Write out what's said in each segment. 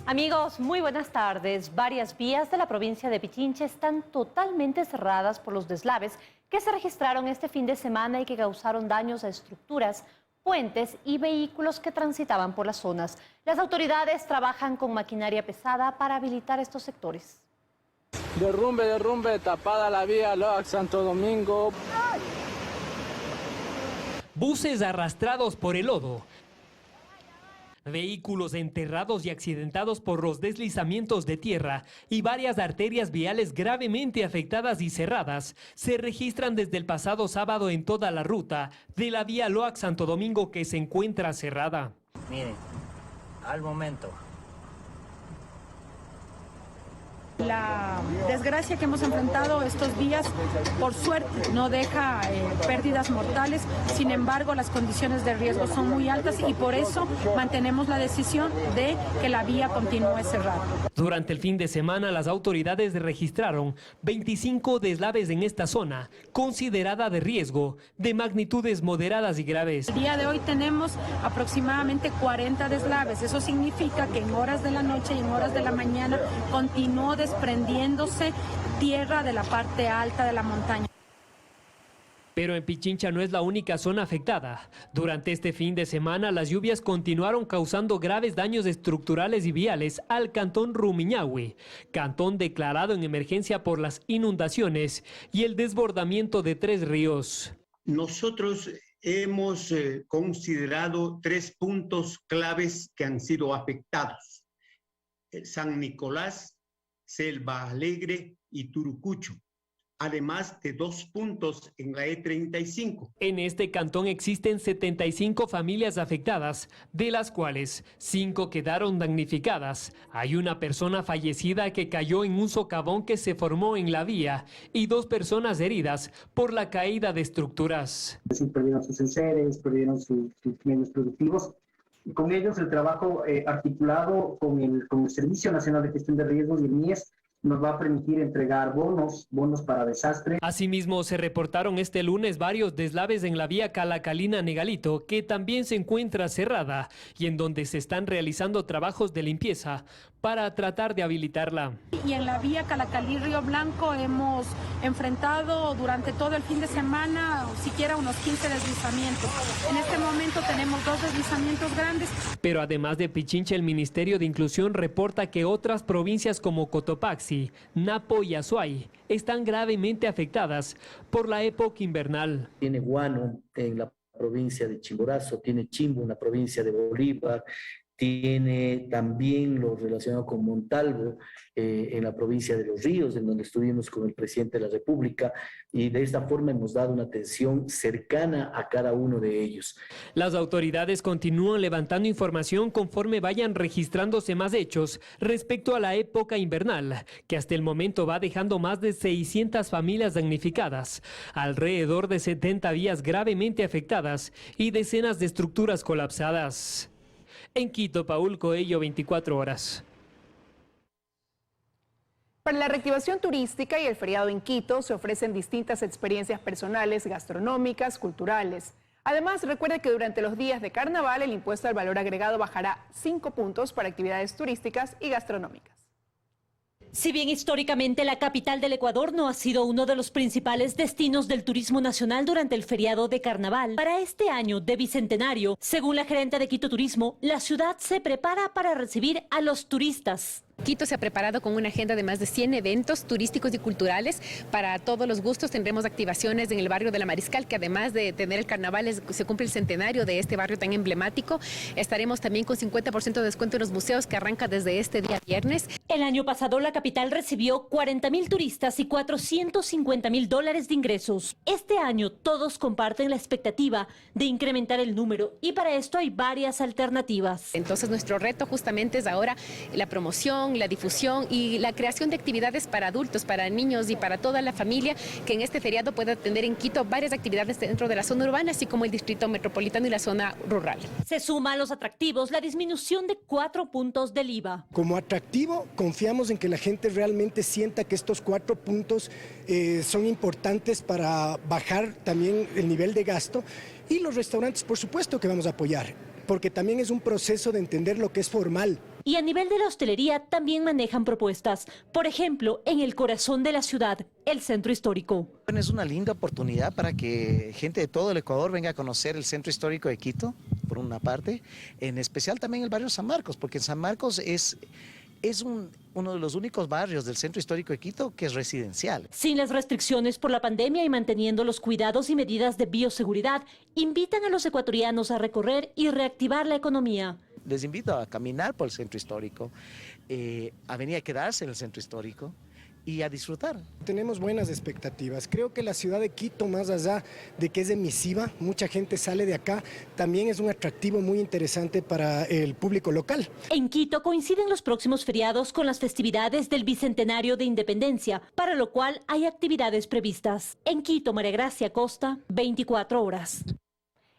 Amigos, muy buenas tardes. Varias vías de la provincia de Pichincha están totalmente cerradas por los deslaves que se registraron este fin de semana y que causaron daños a estructuras, puentes y vehículos que transitaban por las zonas. Las autoridades trabajan con maquinaria pesada para habilitar estos sectores. Derrumbe, tapada la vía Loax-Santo Domingo. Buses arrastrados por el lodo. Vehículos enterrados y accidentados por los deslizamientos de tierra y varias arterias viales gravemente afectadas y cerradas se registran desde el pasado sábado en toda la ruta de la vía Loax-Santo Domingo, que se encuentra cerrada. Miren, al momento. La desgracia que hemos enfrentado estos días, por suerte, no deja pérdidas mortales. Sin embargo, las condiciones de riesgo son muy altas y por eso mantenemos la decisión de que la vía continúe cerrada. Durante el fin de semana, las autoridades registraron 25 deslaves en esta zona, considerada de riesgo, de magnitudes moderadas y graves. El día de hoy tenemos aproximadamente 40 deslaves. Eso significa que en horas de la noche y en horas de la mañana continuó desprendiéndose tierra de la parte alta de la montaña. Pero en Pichincha no es la única zona afectada. Durante este fin de semana, las lluvias continuaron causando graves daños estructurales y viales al cantón Rumiñahui, cantón declarado en emergencia por las inundaciones y el desbordamiento de 3 ríos. Nosotros hemos considerado 3 puntos claves que han sido afectados: San Nicolás, Selva Alegre y Turucucho, además de 2 puntos en la E35. En este cantón existen 75 familias afectadas, de las cuales 5 quedaron damnificadas. Hay una persona fallecida que cayó en un socavón que se formó en la vía y 2 personas heridas por la caída de estructuras. Perdieron sus enseres, perdieron sus medios productivos. Y con ellos el trabajo articulado con el Servicio Nacional de Gestión de Riesgos y el MIES nos va a permitir entregar bonos para desastre. Asimismo, se reportaron este lunes varios deslaves en la vía Calacalina-Negalito, que también se encuentra cerrada y en donde se están realizando trabajos de limpieza para tratar de habilitarla. Y en la vía Calacalí-Río Blanco hemos enfrentado durante todo el fin de semana siquiera unos 15 deslizamientos. En este momento tenemos 2 deslizamientos grandes. Pero además de Pichincha, el Ministerio de Inclusión reporta que otras provincias como Cotopaxi, Napo y Azuay están gravemente afectadas por la época invernal. Tiene Guano en la provincia de Chimborazo, tiene Chimbo en la provincia de Bolívar, tiene también lo relacionado con Montalvo en la provincia de Los Ríos, en donde estuvimos con el presidente de la República, y de esta forma hemos dado una atención cercana a cada uno de ellos. Las autoridades continúan levantando información conforme vayan registrándose más hechos respecto a la época invernal, que hasta el momento va dejando más de 600 familias damnificadas, alrededor de 70 vías gravemente afectadas y decenas de estructuras colapsadas. En Quito, Paul Coello, 24 horas. Para la reactivación turística y el feriado en Quito se ofrecen distintas experiencias personales, gastronómicas, culturales. Además, recuerde que durante los días de carnaval el impuesto al valor agregado bajará 5 puntos para actividades turísticas y gastronómicas. Si bien históricamente la capital del Ecuador no ha sido uno de los principales destinos del turismo nacional durante el feriado de carnaval, para este año de bicentenario, según la gerente de Quito Turismo, la ciudad se prepara para recibir a los turistas. Quito se ha preparado con una agenda de más de 100 eventos turísticos y culturales para todos los gustos. Tendremos activaciones en el barrio de La Mariscal, que además de tener el carnaval, se cumple el centenario de este barrio tan emblemático. Estaremos también con 50% de descuento en los museos, que arranca desde este día viernes. El año pasado la capital recibió 40.000 turistas y $450.000 de ingresos. Este año todos comparten la expectativa de incrementar el número y para esto hay varias alternativas. Entonces nuestro reto justamente es ahora la promoción, la difusión y la creación de actividades para adultos, para niños y para toda la familia, que en este feriado pueda tener en Quito varias actividades dentro de la zona urbana, así como el distrito metropolitano y la zona rural. Se suma a los atractivos la disminución de 4 puntos del IVA. Como atractivo, confiamos en que la gente realmente sienta que estos 4 puntos son importantes para bajar también el nivel de gasto, y los restaurantes, por supuesto que vamos a apoyar, porque también es un proceso de entender lo que es formal. Y a nivel de la hostelería también manejan propuestas. Por ejemplo, en el corazón de la ciudad, el centro histórico. Es una linda oportunidad para que gente de todo el Ecuador venga a conocer el centro histórico de Quito, por una parte, en especial también el barrio San Marcos, porque San Marcos es uno de los únicos barrios del centro histórico de Quito que es residencial. Sin las restricciones por la pandemia y manteniendo los cuidados y medidas de bioseguridad, invitan a los ecuatorianos a recorrer y reactivar la economía. Les invito a caminar por el centro histórico, a venir a quedarse en el centro histórico y a disfrutar. Tenemos buenas expectativas. Creo que la ciudad de Quito, más allá de que es emisiva, mucha gente sale de acá, también es un atractivo muy interesante para el público local. En Quito coinciden los próximos feriados con las festividades del Bicentenario de Independencia, para lo cual hay actividades previstas. En Quito, María Gracia Costa, 24 horas.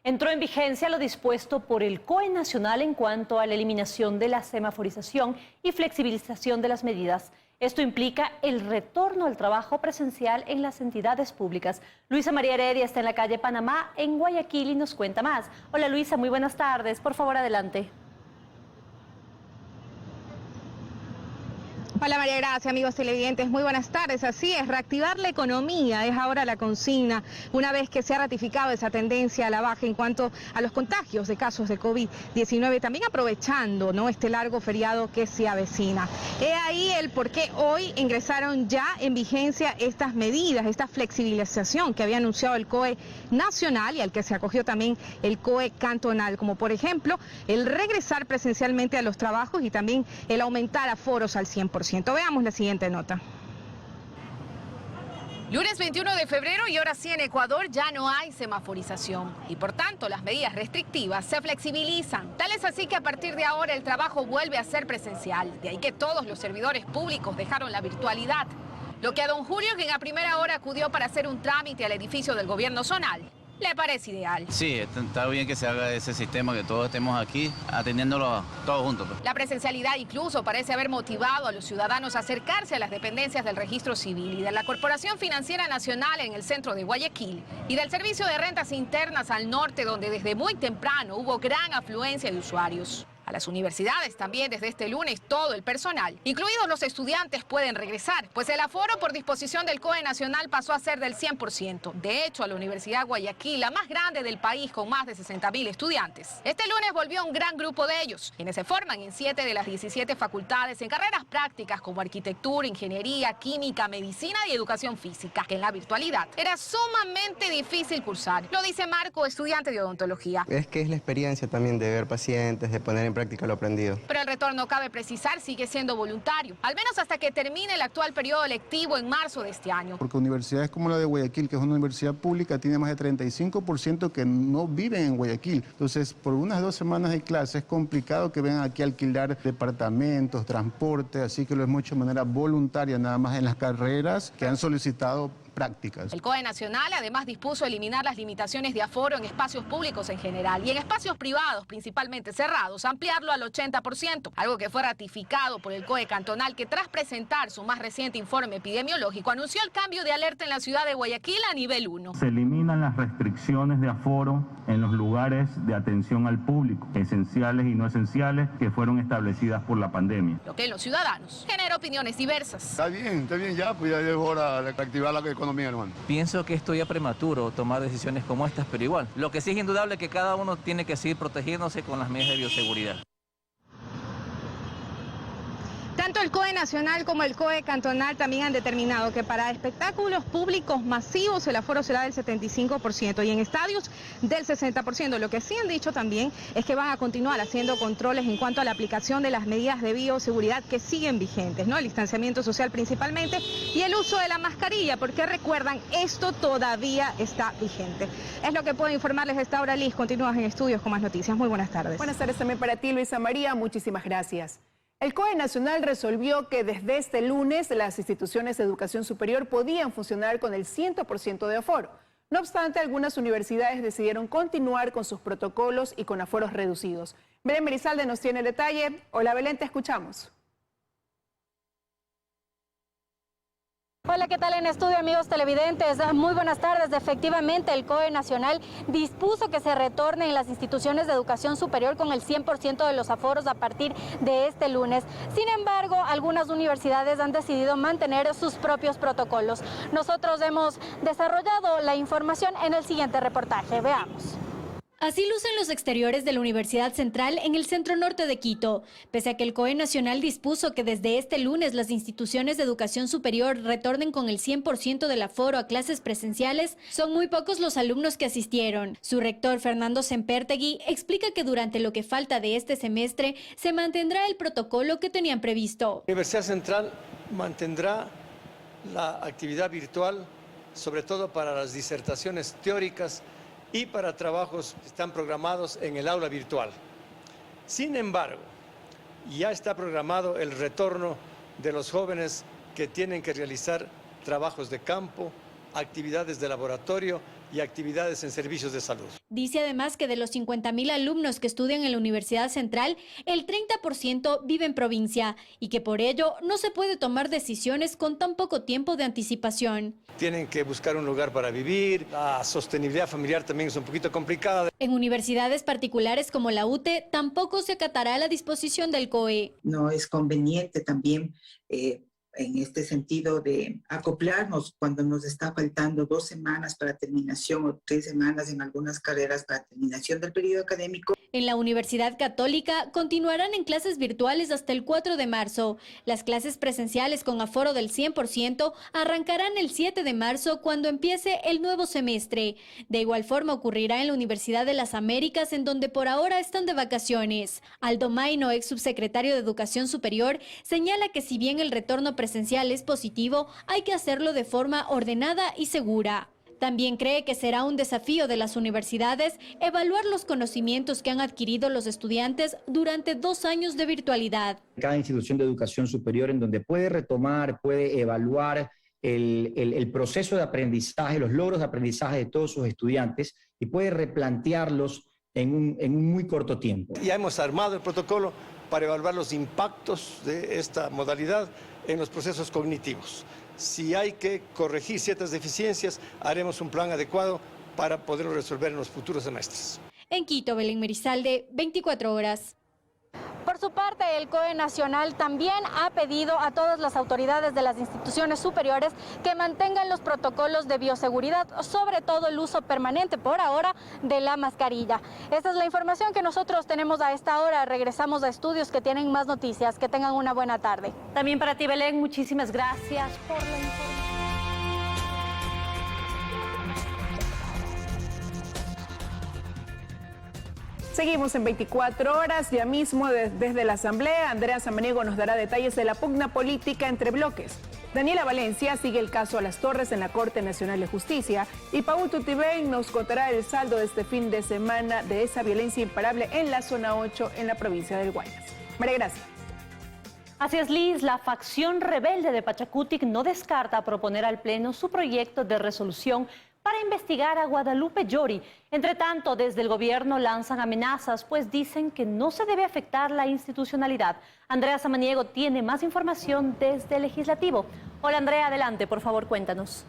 Entró en vigencia lo dispuesto por el COE Nacional en cuanto a la eliminación de la semaforización y flexibilización de las medidas. Esto implica el retorno al trabajo presencial en las entidades públicas. Luisa María Heredia está en la calle Panamá, en Guayaquil, y nos cuenta más. Hola Luisa, muy buenas tardes. Por favor, adelante. Hola María Gracia, amigos televidentes, muy buenas tardes. Así es, reactivar la economía es ahora la consigna, una vez que se ha ratificado esa tendencia a la baja en cuanto a los contagios de casos de COVID-19, también aprovechando, ¿no?, este largo feriado que se avecina. He ahí el por qué hoy ingresaron ya en vigencia estas medidas, esta flexibilización que había anunciado el COE Nacional y al que se acogió también el COE Cantonal, como por ejemplo el regresar presencialmente a los trabajos y también el aumentar aforos al 100%. Veamos la siguiente nota. Lunes 21 de febrero y ahora sí en Ecuador ya no hay semaforización y por tanto las medidas restrictivas se flexibilizan. Tal es así que a partir de ahora el trabajo vuelve a ser presencial. De ahí que todos los servidores públicos dejaron la virtualidad. Lo que a don Julio, quien a primera hora acudió para hacer un trámite al edificio del gobierno zonal, le parece ideal. Sí, está bien que se haga ese sistema, que todos estemos aquí atendiéndolo todos juntos. La presencialidad incluso parece haber motivado a los ciudadanos a acercarse a las dependencias del Registro Civil y de la Corporación Financiera Nacional en el centro de Guayaquil y del Servicio de Rentas Internas al norte, donde desde muy temprano hubo gran afluencia de usuarios. A las universidades también desde este lunes todo el personal, incluidos los estudiantes, pueden regresar, pues el aforo por disposición del COE Nacional pasó a ser del 100%. De hecho, a la Universidad Guayaquil, la más grande del país con más de 60.000 estudiantes, este lunes volvió un gran grupo de ellos, quienes se forman en 7 de las 17 facultades en carreras prácticas como arquitectura, ingeniería, química, medicina y educación física, que en la virtualidad era sumamente difícil cursar. Lo dice Marco, estudiante de odontología. Es que es la experiencia también de ver pacientes, de poner en práctica lo aprendido. Pero el retorno, cabe precisar, sigue siendo voluntario, al menos hasta que termine el actual periodo lectivo en marzo de este año. Porque universidades como la de Guayaquil, que es una universidad pública, tiene más de 35% que no viven en Guayaquil. Entonces, por unas 2 semanas de clase es complicado que vengan aquí a alquilar departamentos, transporte, así que lo hemos hecho de manera voluntaria, nada más en las carreras que han solicitado prácticas. El COE Nacional además dispuso eliminar las limitaciones de aforo en espacios públicos en general y en espacios privados, principalmente cerrados, ampliarlo al 80%, algo que fue ratificado por el COE Cantonal, que tras presentar su más reciente informe epidemiológico anunció el cambio de alerta en la ciudad de Guayaquil a nivel 1. Se eliminan las restricciones de aforo en los lugares de atención al público, esenciales y no esenciales, que fueron establecidas por la pandemia. Lo que en los ciudadanos genera opiniones diversas. Está bien ya, pues ya es hora de reactivar la economía. Hermano. Pienso que esto ya es prematuro tomar decisiones como estas, pero igual. Lo que sí es indudable es que cada uno tiene que seguir protegiéndose con las medidas de bioseguridad. Tanto el COE Nacional como el COE Cantonal también han determinado que para espectáculos públicos masivos el aforo será del 75% y en estadios del 60%. Lo que sí han dicho también es que van a continuar haciendo controles en cuanto a la aplicación de las medidas de bioseguridad que siguen vigentes, ¿no? El distanciamiento social principalmente y el uso de la mascarilla, porque recuerdan, esto todavía está vigente. Es lo que puedo informarles a esta hora. Liz, continúas en estudios con más noticias. Muy buenas tardes. Buenas tardes también para ti, Luisa María. Muchísimas gracias. El COE Nacional resolvió que desde este lunes las instituciones de educación superior podían funcionar con el 100% de aforo. No obstante, algunas universidades decidieron continuar con sus protocolos y con aforos reducidos. Belén Merizalde nos tiene el detalle. Hola Belén, te escuchamos. Hola, ¿qué tal en estudio, amigos televidentes? Muy buenas tardes. Efectivamente, el COE Nacional dispuso que se retornen las instituciones de educación superior con el 100% de los aforos a partir de este lunes. Sin embargo, algunas universidades han decidido mantener sus propios protocolos. Nosotros hemos desarrollado la información en el siguiente reportaje. Veamos. Así lucen los exteriores de la Universidad Central en el centro norte de Quito. Pese a que el COE Nacional dispuso que desde este lunes las instituciones de educación superior retornen con el 100% del aforo a clases presenciales, son muy pocos los alumnos que asistieron. Su rector, Fernando Sempertegui, explica que durante lo que falta de este semestre se mantendrá el protocolo que tenían previsto. La Universidad Central mantendrá la actividad virtual, sobre todo para las disertaciones teóricas y para trabajos que están programados en el aula virtual. Sin embargo, ya está programado el retorno de los jóvenes que tienen que realizar trabajos de campo, actividades de laboratorio y actividades en servicios de salud. Dice además que de los 50.000 alumnos que estudian en la Universidad Central, el 30% vive en provincia y que por ello no se puede tomar decisiones con tan poco tiempo de anticipación. Tienen que buscar un lugar para vivir, la sostenibilidad familiar también es un poquito complicada. En universidades particulares como la UTE tampoco se acatará la disposición del COE. No es conveniente también en este sentido de acoplarnos cuando nos está faltando 2 semanas para terminación o 3 semanas en algunas carreras para terminación del periodo académico. En la Universidad Católica continuarán en clases virtuales hasta el 4 de marzo. Las clases presenciales con aforo del 100% arrancarán el 7 de marzo cuando empiece el nuevo semestre. De igual forma ocurrirá en la Universidad de las Américas, en donde por ahora están de vacaciones. Aldo Maino, ex subsecretario de Educación Superior, señala que si bien el retorno presencial es positivo, hay que hacerlo de forma ordenada y segura. También cree que será un desafío de las universidades evaluar los conocimientos que han adquirido los estudiantes durante 2 años de virtualidad. Cada institución de educación superior en donde puede retomar, puede evaluar el proceso de aprendizaje, los logros de aprendizaje de todos sus estudiantes y puede replantearlos en un muy corto tiempo. Ya hemos armado el protocolo para evaluar los impactos de esta modalidad en los procesos cognitivos. Si hay que corregir ciertas deficiencias, haremos un plan adecuado para poderlo resolver en los futuros semestres. En Quito, Belén Merizalde, 24 horas. Por su parte, el COE Nacional también ha pedido a todas las autoridades de las instituciones superiores que mantengan los protocolos de bioseguridad, sobre todo el uso permanente por ahora de la mascarilla. Esta es la información que nosotros tenemos a esta hora. Regresamos a estudios que tienen más noticias. Que tengan una buena tarde. También para ti, Belén, muchísimas gracias por la información. Seguimos en 24 horas, ya mismo desde la Asamblea, Andrea Samaniego nos dará detalles de la pugna política entre bloques. Daniela Valencia sigue el caso a Las Torres en la Corte Nacional de Justicia y Paul Tutibén nos contará el saldo de este fin de semana de esa violencia imparable en la zona 8 en la provincia del Guayas. María Gracia. Así es, Liz, la facción rebelde de Pachacutic no descarta proponer al Pleno su proyecto de resolución para investigar a Guadalupe Llori. Entre tanto, desde el gobierno lanzan amenazas, pues dicen que no se debe afectar la institucionalidad. Andrea Samaniego tiene más información desde el Legislativo. Hola Andrea, adelante, por favor, cuéntanos.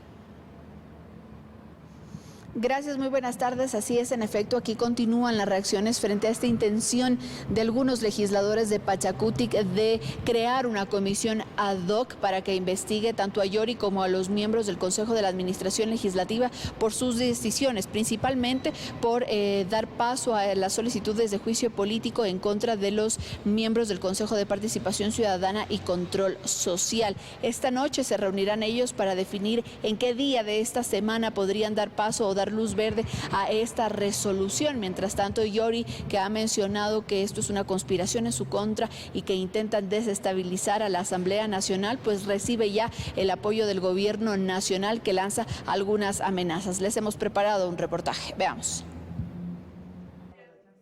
Gracias, muy buenas tardes. Así es, en efecto, aquí continúan las reacciones frente a esta intención de algunos legisladores de Pachacutic de crear una comisión ad hoc para que investigue tanto a Llori como a los miembros del Consejo de la Administración Legislativa por sus decisiones, principalmente por dar paso a las solicitudes de juicio político en contra de los miembros del Consejo de Participación Ciudadana y Control Social. Esta noche se reunirán ellos para definir en qué día de esta semana podrían dar paso o dar luz verde a esta resolución. Mientras tanto, Llori, que ha mencionado que esto es una conspiración en su contra y que intentan desestabilizar a la Asamblea Nacional, pues recibe ya el apoyo del gobierno nacional, que lanza algunas amenazas. Les hemos preparado un reportaje. Veamos.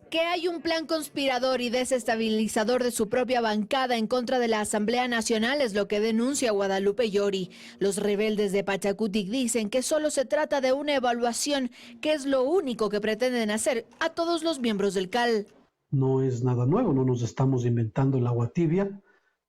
Que hay un plan conspirador y desestabilizador de su propia bancada en contra de la Asamblea Nacional es lo que denuncia Guadalupe Llori. Los rebeldes de Pachacutic dicen que solo se trata de una evaluación, que es lo único que pretenden hacer a todos los miembros del CAL. No es nada nuevo, no nos estamos inventando el agua tibia.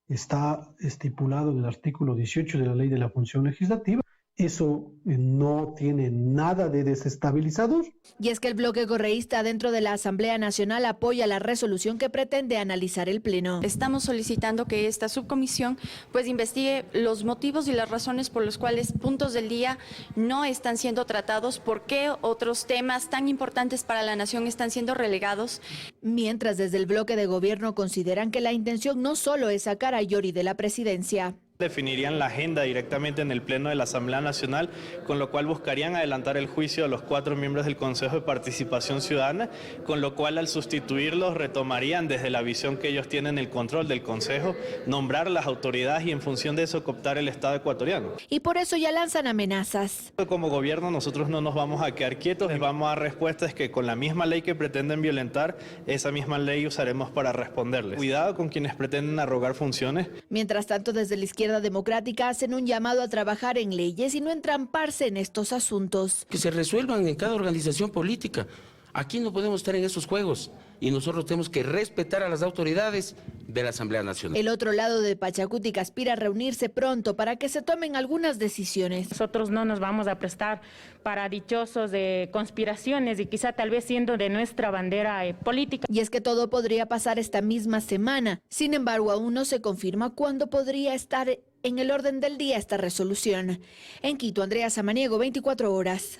está estipulado en el artículo 18 de la Ley de la Función Legislativa. Eso no tiene nada de desestabilizador. Y es que el bloque correísta dentro de la Asamblea Nacional apoya la resolución que pretende analizar el Pleno. Estamos solicitando que esta subcomisión pues investigue los motivos y las razones por los cuales puntos del día no están siendo tratados, por qué otros temas tan importantes para la nación están siendo relegados. Mientras desde el bloque de gobierno consideran que la intención no solo es sacar a Yori de la presidencia. Definirían la agenda directamente en el Pleno de la Asamblea Nacional, con lo cual buscarían adelantar el juicio de los 4 miembros del Consejo de Participación Ciudadana, con lo cual al sustituirlos retomarían desde la visión que ellos tienen el control del Consejo, nombrar las autoridades y en función de eso cooptar el Estado ecuatoriano. Y por eso ya lanzan amenazas. Como gobierno nosotros no nos vamos a quedar quietos y vamos a dar respuestas que con la misma ley que pretenden violentar, esa misma ley usaremos para responderles. Cuidado con quienes pretenden arrogar funciones. Mientras tanto, desde la izquierda democrática hacen un llamado a trabajar en leyes y no entramparse en estos asuntos. Que se resuelvan en cada organización política. Aquí no podemos estar en esos juegos y nosotros tenemos que respetar a las autoridades de la Asamblea Nacional. El otro lado de Pachacutic aspira a reunirse pronto para que se tomen algunas decisiones. Nosotros no nos vamos a prestar para dichosos de conspiraciones y quizá tal vez siendo de nuestra bandera política. Y es que todo podría pasar esta misma semana. Sin embargo, aún no se confirma cuándo podría estar en el orden del día esta resolución. En Quito, Andrea Samaniego, 24 horas.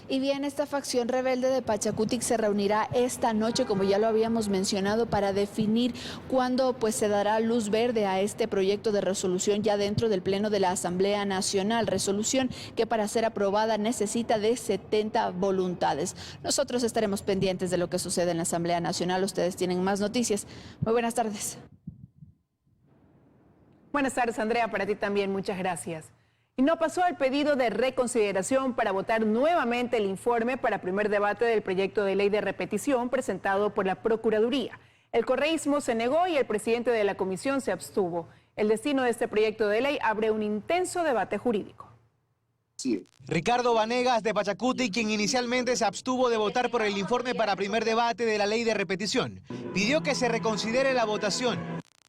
Y bien, esta facción rebelde de Pachacutic se reunirá esta noche, como ya lo habíamos mencionado, para definir cuándo se dará luz verde a este proyecto de resolución ya dentro del Pleno de la Asamblea Nacional. Resolución que para ser aprobada necesita de 70 voluntades. Nosotros estaremos pendientes de lo que sucede en la Asamblea Nacional. Ustedes tienen más noticias. Muy buenas tardes. Buenas tardes, Andrea. Para ti también, muchas gracias. Y no pasó el pedido de reconsideración para votar nuevamente el informe para primer debate del proyecto de ley de repetición presentado por la Procuraduría. El correísmo se negó y el presidente de la comisión se abstuvo. El destino de este proyecto de ley abre un intenso debate jurídico. Sí. Ricardo Vanegas de Pachacutic, quien inicialmente se abstuvo de votar por el informe para primer debate de la ley de repetición, pidió que se reconsidere la votación.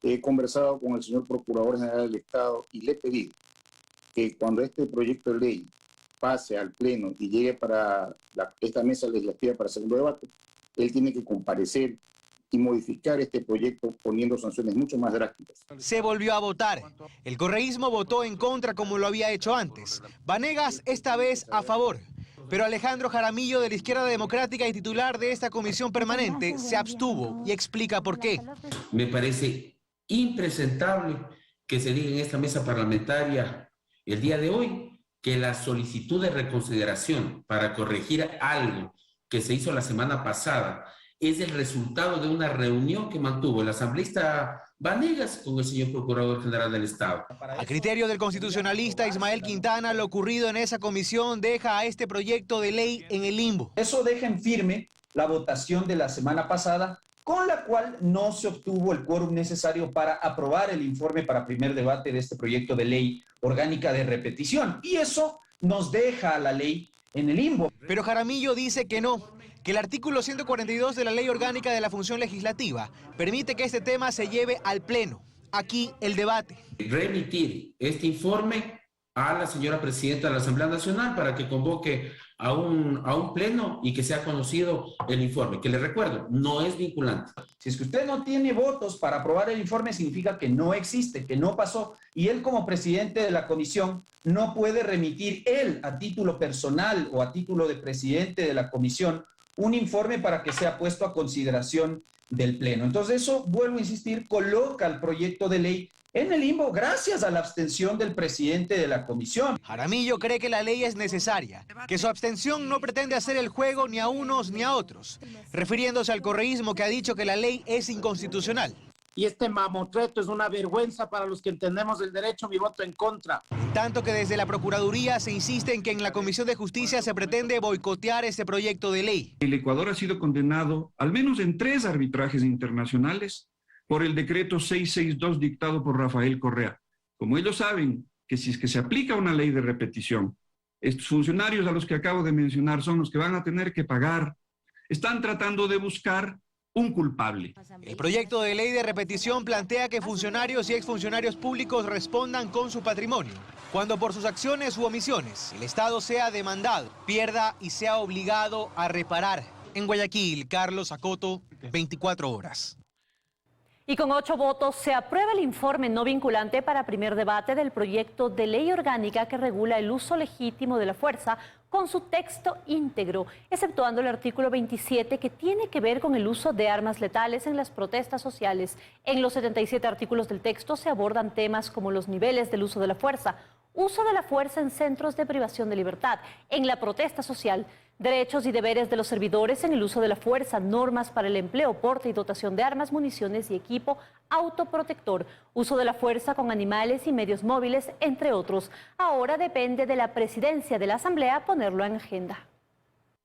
He conversado con el señor Procurador General del Estado y le he pedido que cuando este proyecto de ley pase al Pleno y llegue para esta mesa legislativa para segundo debate, él tiene que comparecer y modificar este proyecto poniendo sanciones mucho más drásticas. Se volvió a votar. El correísmo votó en contra como lo había hecho antes. Vanegas esta vez a favor. Pero Alejandro Jaramillo de la Izquierda Democrática y titular de esta comisión permanente se abstuvo y explica por qué. Me parece impresentable que se diga en esta mesa parlamentaria el día de hoy que la solicitud de reconsideración para corregir algo que se hizo la semana pasada es el resultado de una reunión que mantuvo el asambleísta Vanegas con el señor Procurador General del Estado. A criterio del constitucionalista Ismael Quintana, lo ocurrido en esa comisión deja a este proyecto de ley en el limbo. Eso deja en firme la votación de la semana pasada, con la cual no se obtuvo el quórum necesario para aprobar el informe para primer debate de este proyecto de ley orgánica de repetición. Y eso nos deja a la ley en el limbo. Pero Jaramillo dice que no, que el artículo 142 de la Ley Orgánica de la Función Legislativa permite que este tema se lleve al Pleno. Aquí el debate. Remitir este informe a la señora Presidenta de la Asamblea Nacional para que convoque a un pleno y que sea conocido el informe, que le recuerdo, no es vinculante. Si es que usted no tiene votos para aprobar el informe, significa que no existe, que no pasó, y él como presidente de la comisión no puede remitir él a título personal o a título de presidente de la comisión un informe para que sea puesto a consideración del pleno. Entonces eso, vuelvo a insistir, coloca el proyecto de ley en el limbo gracias a la abstención del presidente de la comisión. Jaramillo cree que la ley es necesaria, que su abstención no pretende hacer el juego ni a unos ni a otros, refiriéndose al correísmo que ha dicho que la ley es inconstitucional. Y este mamotreto es una vergüenza para los que entendemos el derecho, mi voto en contra. Tanto que desde la Procuraduría se insiste en que en la Comisión de Justicia se pretende boicotear este proyecto de ley. El Ecuador ha sido condenado al menos en 3 arbitrajes internacionales por el decreto 662 dictado por Rafael Correa. Como ellos saben que si es que se aplica una ley de repetición, estos funcionarios a los que acabo de mencionar son los que van a tener que pagar. Están tratando de buscar un culpable. El proyecto de ley de repetición plantea que funcionarios y exfuncionarios públicos respondan con su patrimonio, cuando por sus acciones u omisiones el Estado sea demandado, pierda y sea obligado a reparar. En Guayaquil, Carlos Acoto, 24 horas. Y con 8 votos se aprueba el informe no vinculante para primer debate del proyecto de ley orgánica que regula el uso legítimo de la fuerza con su texto íntegro, exceptuando el artículo 27 que tiene que ver con el uso de armas letales en las protestas sociales. En los 77 artículos del texto se abordan temas como los niveles del uso de la fuerza en centros de privación de libertad, en la protesta social, derechos y deberes de los servidores en el uso de la fuerza, normas para el empleo, porte y dotación de armas, municiones y equipo autoprotector, uso de la fuerza con animales y medios móviles, entre otros. Ahora depende de la presidencia de la Asamblea ponerlo en agenda.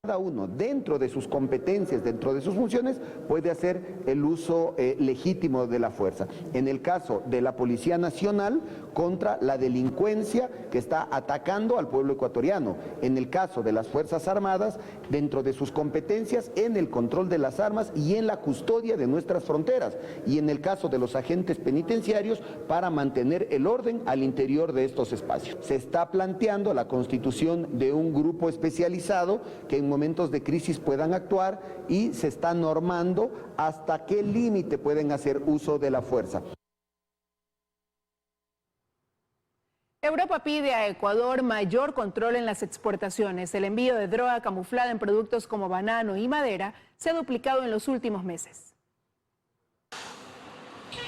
Cada uno, dentro de sus competencias, dentro de sus funciones, puede hacer el uso legítimo de la fuerza. En el caso de la Policía Nacional, contra la delincuencia que está atacando al pueblo ecuatoriano. En el caso de las Fuerzas Armadas, dentro de sus competencias, en el control de las armas y en la custodia de nuestras fronteras. Y en el caso de los agentes penitenciarios, para mantener el orden al interior de estos espacios. Se está planteando la constitución de un grupo especializado que en momentos de crisis puedan actuar y se está normando hasta qué límite pueden hacer uso de la fuerza. Europa pide a Ecuador mayor control en las exportaciones. El envío de droga camuflada en productos como banano y madera se ha duplicado en los últimos meses.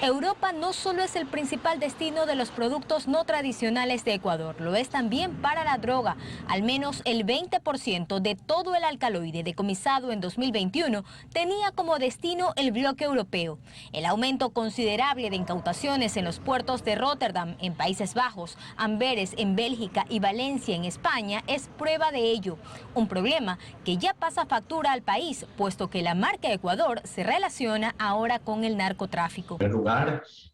Europa no solo es el principal destino de los productos no tradicionales de Ecuador, lo es también para la droga. Al menos el 20% de todo el alcaloide decomisado en 2021 tenía como destino el bloque europeo. El aumento considerable de incautaciones en los puertos de Rotterdam, en Países Bajos, Amberes, en Bélgica y Valencia, en España, es prueba de ello. Un problema que ya pasa factura al país, puesto que la marca Ecuador se relaciona ahora con el narcotráfico.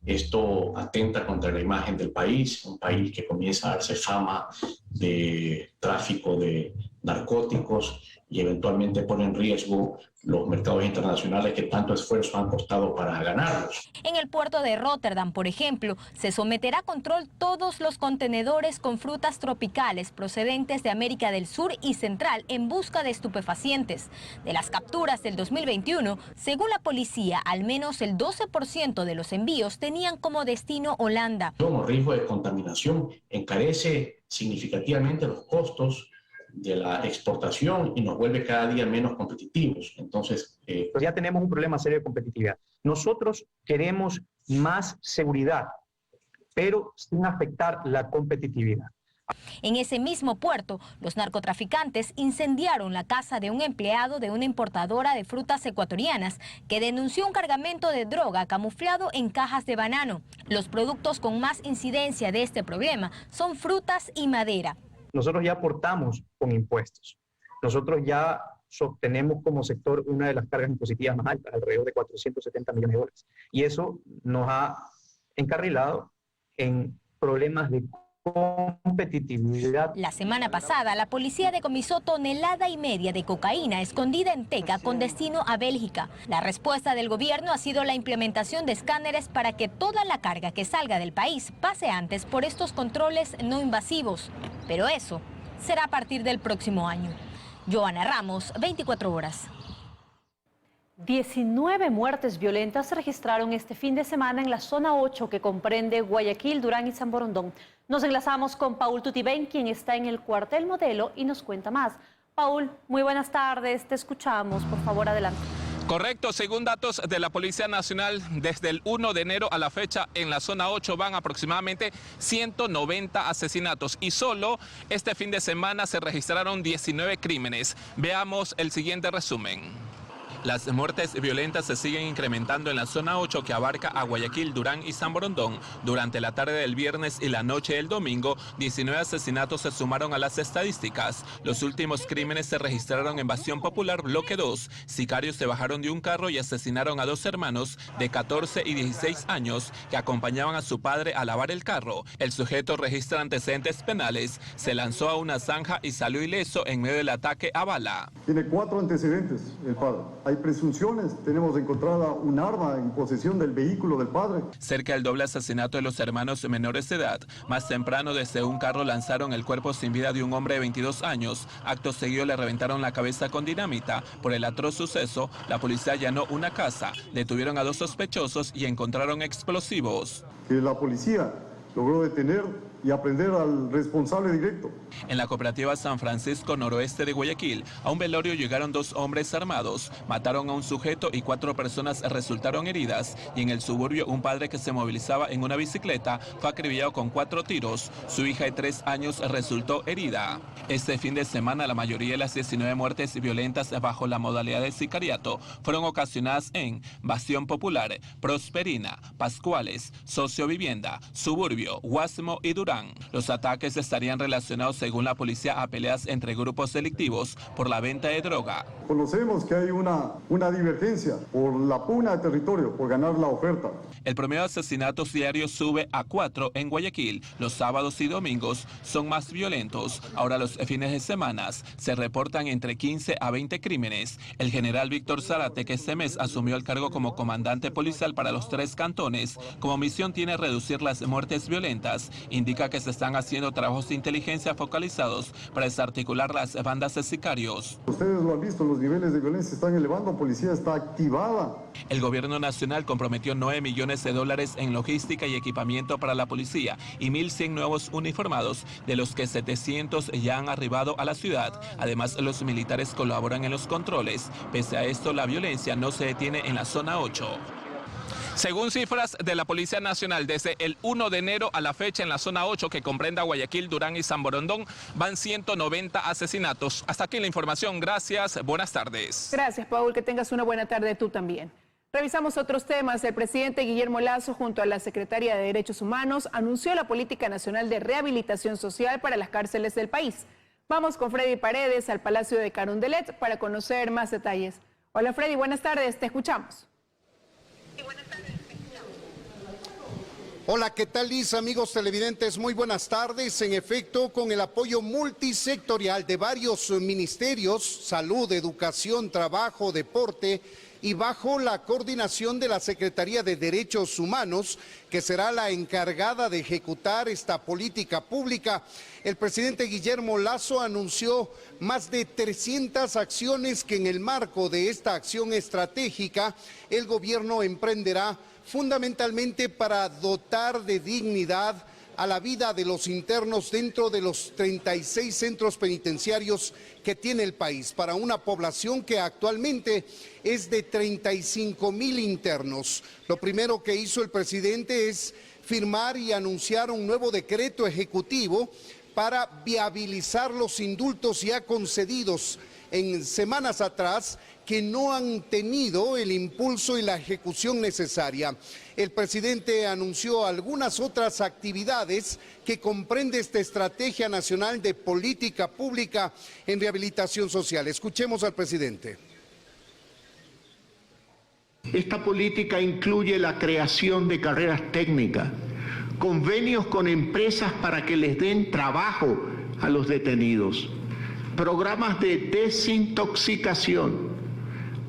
Esto atenta contra la imagen del país, un país que comienza a darse fama de tráfico de narcóticos y eventualmente pone en riesgo los mercados internacionales que tanto esfuerzo han costado para ganarlos. En el puerto de Rotterdam, por ejemplo, se someterá a control todos los contenedores con frutas tropicales procedentes de América del Sur y Central en busca de estupefacientes. De las capturas del 2021, según la policía, al menos el 12% de los envíos tenían como destino Holanda. El riesgo de contaminación encarece significativamente los costos de la exportación y nos vuelve cada día menos competitivos. Entonces, pues ya tenemos un problema serio de competitividad. Nosotros queremos más seguridad, pero sin afectar la competitividad. En ese mismo puerto, los narcotraficantes incendiaron la casa de un empleado de una importadora de frutas ecuatorianas que denunció un cargamento de droga camuflado en cajas de banano. Los productos con más incidencia de este problema son frutas y madera. Nosotros ya aportamos con impuestos. Nosotros ya sostenemos como sector una de las cargas impositivas más altas, alrededor de 470 millones de dólares. Y eso nos ha encarrilado en problemas de competitividad. La semana pasada, la policía decomisó 1,5 toneladas de cocaína escondida en Teca con destino a Bélgica. La respuesta del gobierno ha sido la implementación de escáneres para que toda la carga que salga del país pase antes por estos controles no invasivos. Pero eso será a partir del próximo año. Joana Ramos, 24 horas. 19 muertes violentas se registraron este fin de semana en la zona 8 que comprende Guayaquil, Durán y San Borondón. Nos enlazamos con Paul Tutibén, quien está en el cuartel Modelo y nos cuenta más. Paul, muy buenas tardes, te escuchamos, por favor, adelante. Correcto, según datos de la Policía Nacional, desde el 1 de enero a la fecha en la zona 8 van aproximadamente 190 asesinatos y solo este fin de semana se registraron 19 crímenes. Veamos el siguiente resumen. Las muertes violentas se siguen incrementando en la zona 8 que abarca a Guayaquil, Durán y San Borondón. Durante la tarde del viernes y la noche del domingo, 19 asesinatos se sumaron a las estadísticas. Los últimos crímenes se registraron en Bastión Popular, Bloque 2. Sicarios se bajaron de un carro y asesinaron a 2 hermanos de 14 y 16 años que acompañaban a su padre a lavar el carro. El sujeto registra antecedentes penales, se lanzó a una zanja y salió ileso en medio del ataque a bala. Tiene 4 antecedentes el padre. hay presunciones. Tenemos encontrada un arma en posesión del vehículo del padre. Cerca del doble asesinato de los hermanos menores de edad, más temprano desde un carro lanzaron el cuerpo sin vida de un hombre de 22 años. Acto seguido le reventaron la cabeza con dinamita. Por el atroz suceso, la policía allanó una casa, detuvieron a 2 sospechosos y encontraron explosivos. Que la policía logró detener y aprender al responsable directo. En la cooperativa San Francisco Noroeste de Guayaquil, a un velorio llegaron 2 hombres armados, mataron a un sujeto y 4 personas resultaron heridas. Y en el suburbio, un padre que se movilizaba en una bicicleta fue acribillado con 4 tiros. Su hija de 3 años resultó herida. Este fin de semana, la mayoría de las 19 muertes violentas bajo la modalidad de sicariato fueron ocasionadas en Bastión Popular, Prosperina, Pascuales, Sociovivienda, Suburbio, Guasmo y Durán. Los ataques estarían relacionados, según la policía, a peleas entre grupos delictivos por la venta de droga. Conocemos que hay una divergencia por la pugna de territorio, por ganar la oferta. El promedio de asesinatos diarios sube a 4 en Guayaquil. Los sábados y domingos son más violentos. Ahora los fines de semana se reportan entre 15 a 20 crímenes. El general Víctor Zárate, que este mes asumió el cargo como comandante policial para los 3 cantones, como misión tiene reducir las muertes violentas. Indica que se están haciendo trabajos de inteligencia focalizados para desarticular las bandas de sicarios. Ustedes lo han visto, los niveles de violencia se están elevando, policía está activada. El gobierno nacional comprometió $9 millones en logística y equipamiento para la policía y 1.100 nuevos uniformados, de los que 700 ya han arribado a la ciudad. Además, los militares colaboran en los controles. Pese a esto, la violencia no se detiene en la zona 8. Según cifras de la Policía Nacional, desde el 1 de enero a la fecha en la zona 8, que comprenda Guayaquil, Durán y San Borondón, van 190 asesinatos. Hasta aquí la información. Gracias. Buenas tardes. Gracias, Paul. Que tengas una buena tarde tú también. Revisamos otros temas. El presidente Guillermo Lasso, junto a la secretaria de Derechos Humanos, anunció la Política Nacional de Rehabilitación Social para las cárceles del país. Vamos con Freddy Paredes al Palacio de Carondelet para conocer más detalles. Hola Freddy, buenas tardes, te escuchamos. Hola, ¿qué tal, Liz? Amigos televidentes, muy buenas tardes. En efecto, con el apoyo multisectorial de varios ministerios, salud, educación, trabajo, deporte, y bajo la coordinación de la Secretaría de Derechos Humanos, que será la encargada de ejecutar esta política pública, el presidente Guillermo Lasso anunció más de 300 acciones que en el marco de esta acción estratégica el gobierno emprenderá fundamentalmente para dotar de dignidad a la vida de los internos dentro de los 36 centros penitenciarios que tiene el país, para una población que actualmente es de 35,000 internos. Lo primero que hizo el presidente es firmar y anunciar un nuevo decreto ejecutivo para viabilizar los indultos ya concedidos en semanas atrás, que no han tenido el impulso y la ejecución necesaria. El presidente anunció algunas otras actividades que comprende esta Estrategia Nacional de Política Pública en Rehabilitación Social. Escuchemos al presidente. Esta política incluye la creación de carreras técnicas, convenios con empresas para que les den trabajo a los detenidos, programas de desintoxicación,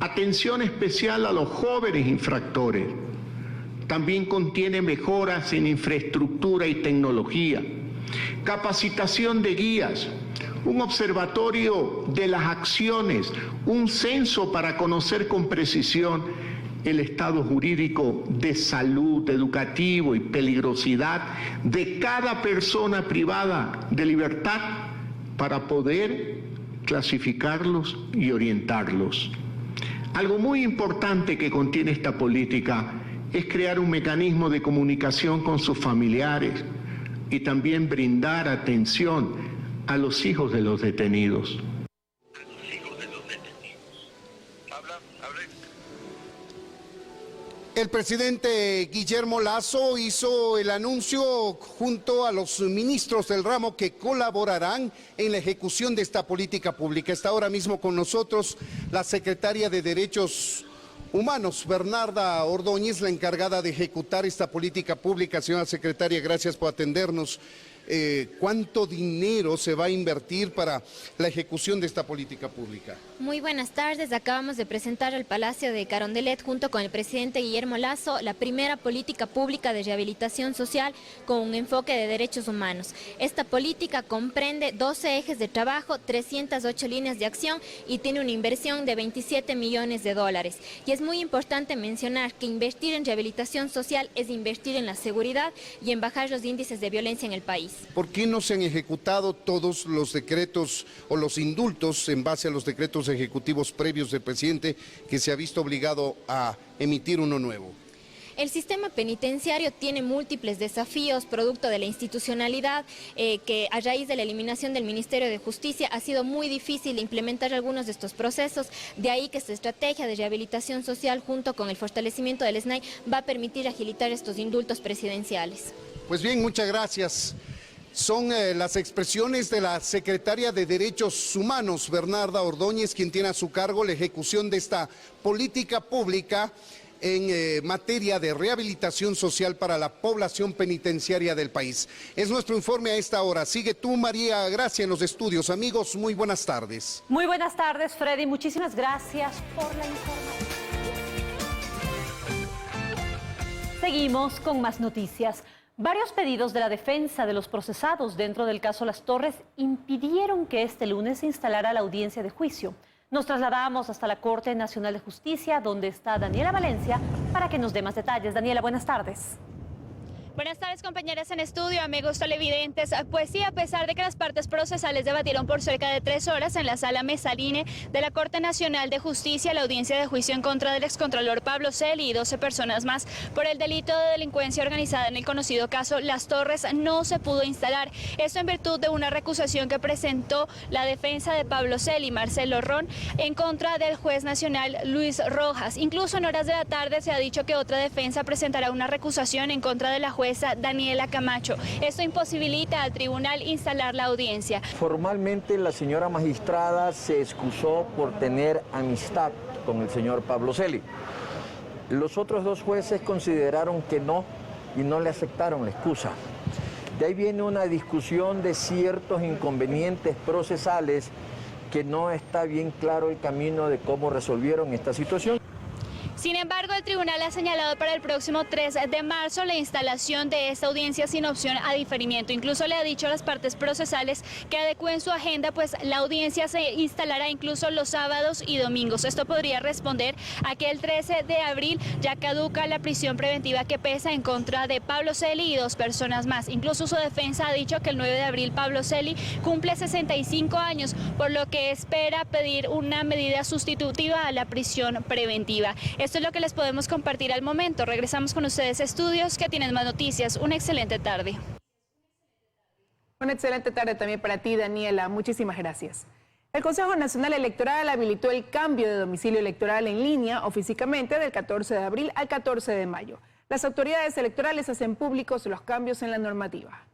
atención especial a los jóvenes infractores. También contiene mejoras en infraestructura y tecnología, capacitación de guías, un observatorio de las acciones, un censo para conocer con precisión el estado jurídico de salud, educativo y peligrosidad de cada persona privada de libertad para poder clasificarlos y orientarlos. Algo muy importante que contiene esta política es crear un mecanismo de comunicación con sus familiares y también brindar atención a los hijos de los detenidos. El presidente Guillermo Lasso hizo el anuncio junto a los ministros del ramo que colaborarán en la ejecución de esta política pública. Está ahora mismo con nosotros la secretaria de Derechos Humanos, Bernarda Ordóñez, la encargada de ejecutar esta política pública. Señora secretaria, gracias por atendernos. cuánto dinero se va a invertir para la ejecución de esta política pública. Muy buenas tardes. Acabamos de presentar al Palacio de Carondelet junto con el presidente Guillermo Lasso la primera política pública de rehabilitación social con un enfoque de derechos humanos. Esta política comprende 12 ejes de trabajo, 308 líneas de acción y tiene una inversión de 27 millones de dólares. Y es muy importante mencionar que invertir en rehabilitación social es invertir en la seguridad y en bajar los índices de violencia en el país. ¿Por qué no se han ejecutado todos los decretos o los indultos en base a los decretos ejecutivos previos del presidente que se ha visto obligado a emitir uno nuevo? El sistema penitenciario tiene múltiples desafíos producto de la institucionalidad que a raíz de la eliminación del Ministerio de Justicia ha sido muy difícil implementar algunos de estos procesos. De ahí que esta estrategia de rehabilitación social junto con el fortalecimiento del SNAI va a permitir agilitar estos indultos presidenciales. Pues bien, muchas gracias. Son las expresiones de la secretaria de Derechos Humanos, Bernarda Ordóñez, quien tiene a su cargo la ejecución de esta política pública en materia de rehabilitación social para la población penitenciaria del país. Es nuestro informe a esta hora. Sigue tú, María Gracia, en los estudios. Amigos, muy buenas tardes. Muy buenas tardes, Freddy. Muchísimas gracias por la información. Seguimos con más noticias. Varios pedidos de la defensa de los procesados dentro del caso Las Torres impidieron que este lunes se instalara la audiencia de juicio. Nos trasladamos hasta la Corte Nacional de Justicia, donde está Daniela Valencia, para que nos dé más detalles. Daniela, buenas tardes. Buenas tardes, compañeras en estudio, amigos televidentes. Pues sí, a pesar de que las partes procesales debatieron por cerca de 3 horas en la sala Mesaline de la Corte Nacional de Justicia la audiencia de juicio en contra del excontralor Pablo Celi y 12 personas más por el delito de delincuencia organizada en el conocido caso Las Torres, no se pudo instalar. Esto en virtud de una recusación que presentó la defensa de Pablo Celi, Marcelo Ron, en contra del juez nacional Luis Rojas. Incluso en horas de la tarde se ha dicho que otra defensa presentará una recusación en contra de la jueza Daniela Camacho. Esto imposibilita al tribunal instalar la audiencia. Formalmente la señora magistrada se excusó por tener amistad con el señor Pablo Celi. Los otros 2 jueces consideraron que no y no le aceptaron la excusa. De ahí viene una discusión de ciertos inconvenientes procesales que no está bien claro el camino de cómo resolvieron esta situación. Sin embargo, el tribunal ha señalado para el próximo 3 de marzo la instalación de esta audiencia sin opción a diferimiento. Incluso le ha dicho a las partes procesales que adecúen su agenda, pues la audiencia se instalará incluso los sábados y domingos. Esto podría responder a que el 13 de abril ya caduca la prisión preventiva que pesa en contra de Pablo Celi y 2 personas más. Incluso su defensa ha dicho que el 9 de abril Pablo Celi cumple 65 años, por lo que espera pedir una medida sustitutiva a la prisión preventiva. Esto es lo que les podemos compartir al momento. Regresamos con ustedes a estudios que tienen más noticias. Una excelente tarde. Una excelente tarde también para ti, Daniela. Muchísimas gracias. El Consejo Nacional Electoral habilitó el cambio de domicilio electoral en línea o físicamente del 14 de abril al 14 de mayo. Las autoridades electorales hacen públicos los cambios en la normativa.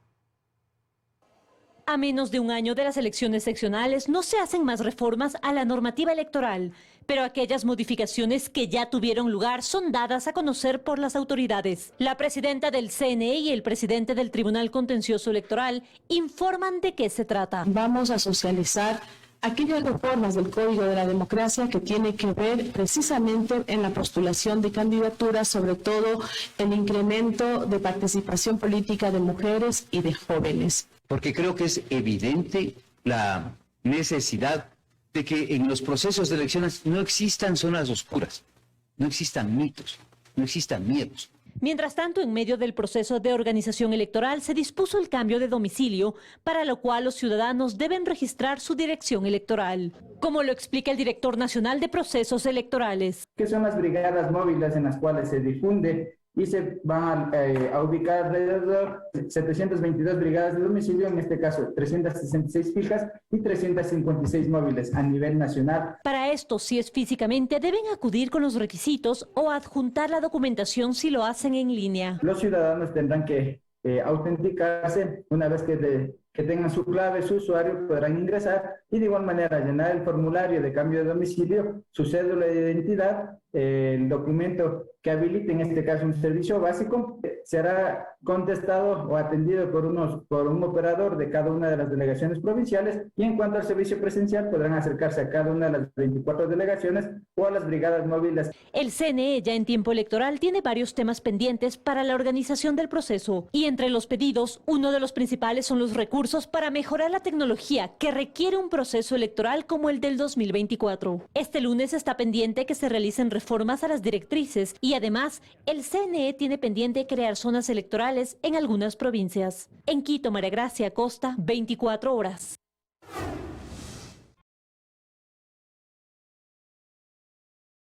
A menos de un año de las elecciones seccionales, no se hacen más reformas a la normativa electoral, pero aquellas modificaciones que ya tuvieron lugar son dadas a conocer por las autoridades. La presidenta del CNE y el presidente del Tribunal Contencioso Electoral informan de qué se trata. Vamos a socializar aquellas reformas del Código de la Democracia que tiene que ver precisamente en la postulación de candidaturas, sobre todo el incremento de participación política de mujeres y de jóvenes. Porque creo que es evidente la necesidad de que en los procesos de elecciones no existan zonas oscuras, no existan mitos, no existan miedos. Mientras tanto, en medio del proceso de organización electoral se dispuso el cambio de domicilio, para lo cual los ciudadanos deben registrar su dirección electoral, como lo explica el director nacional de procesos electorales. ¿Qué son las brigadas móviles en las cuales se difunde? Y se van a ubicar alrededor de 722 brigadas de domicilio, en este caso 366 fijas y 356 móviles a nivel nacional. Para esto, si es físicamente, deben acudir con los requisitos o adjuntar la documentación si lo hacen en línea. Los ciudadanos tendrán que autenticarse una vez que que tengan su clave, su usuario, podrán ingresar y de igual manera llenar el formulario de cambio de domicilio, su cédula de identidad, el documento que habilite, en este caso un servicio básico, será contestado o atendido por un operador de cada una de las delegaciones provinciales, y en cuanto al servicio presencial podrán acercarse a cada una de las 24 delegaciones o a las brigadas móviles. El CNE ya en tiempo electoral tiene varios temas pendientes para la organización del proceso, y entre los pedidos, uno de los principales son los recursos para mejorar la tecnología que requiere un proceso electoral como el del 2024. Este lunes está pendiente que se realicen reformas a las directrices y además el CNE tiene pendiente crear zonas electorales en algunas provincias. En Quito, María Gracia Acosta, 24 horas.